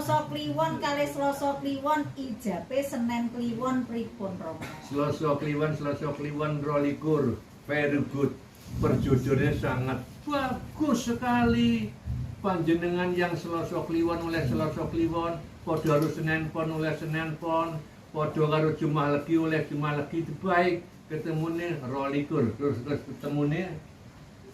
Selasa Kliwon kalih Selasa Kliwon ijabe Senin Kliwon pripun Romo? Selasa Kliwon 22. Very good. Perjodohannya sangat bagus sekali. Panjenengan yang Selasa Kliwon oleh Selasa Kliwon, padha karo Senin Pon oleh Senin Pon, padha karo Jumat Legi oleh Jumat Legi itu baik. Ketemune 22. Terus ketemune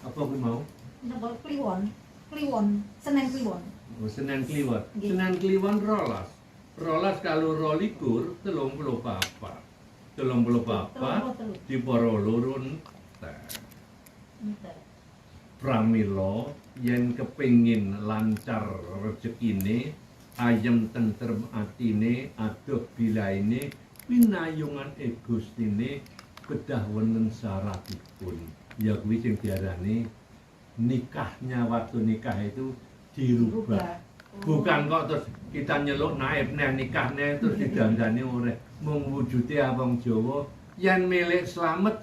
apa kuwi mau? Napa Kliwon? Kliwon, Senin Kliwon. Senin Kliwon. Senin Kliwon rolas. Rolas kalau 22 34. 34 dipara loro entek. Pramila yen kepingin lancar rezekine, ayem tentrem atine, adoh bilaine, pinayungan Gustine kedah wonten syaratipun. Ya kuwi sing diarani nikahnya, waktu nikah itu dirubah. Bukan kok terus kita nyeluk naib neh nikahnya terus didandani oleh mung wujude wong Jawa yen milik slamet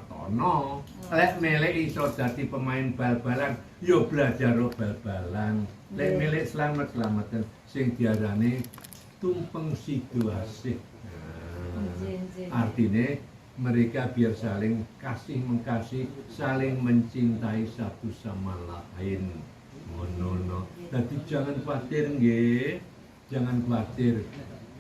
ono. Lek milik iso dadi pemain bal-balan ya belajar bal-balan. Lek milik slamet-slameten sing diarani tumpeng situasi. Artinya mereka biar saling kasih mengkasih, saling mencintai satu sama lain. Ngono. Jadi jangan khawatir nggih. Jangan khawatir.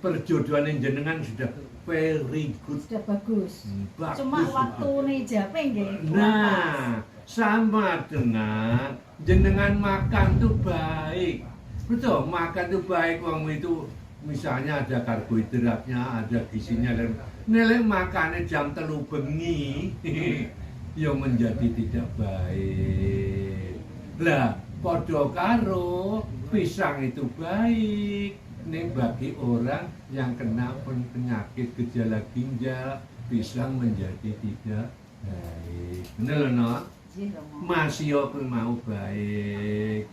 Perjodohan jenengan sudah very good. Sudah bagus. Bagus. Cuma waktu ijabe nggih. Nah, sama dengan jenengan makan tuh baik. Betul, makan tuh baik wong itu misalnya ada karbohidratnya, ada gizinya dan nilai makannya jam 3 bengi yang menjadi tidak baik. Lah, padha karo pisang itu baik. Ini bagi orang yang kena penyakit gejala ginjal, pisang menjadi tidak baik. Ngono lho, no? Masih aku mau baik.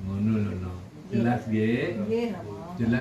Ngono lho, no? Jelas nggih? Nggih, Romo.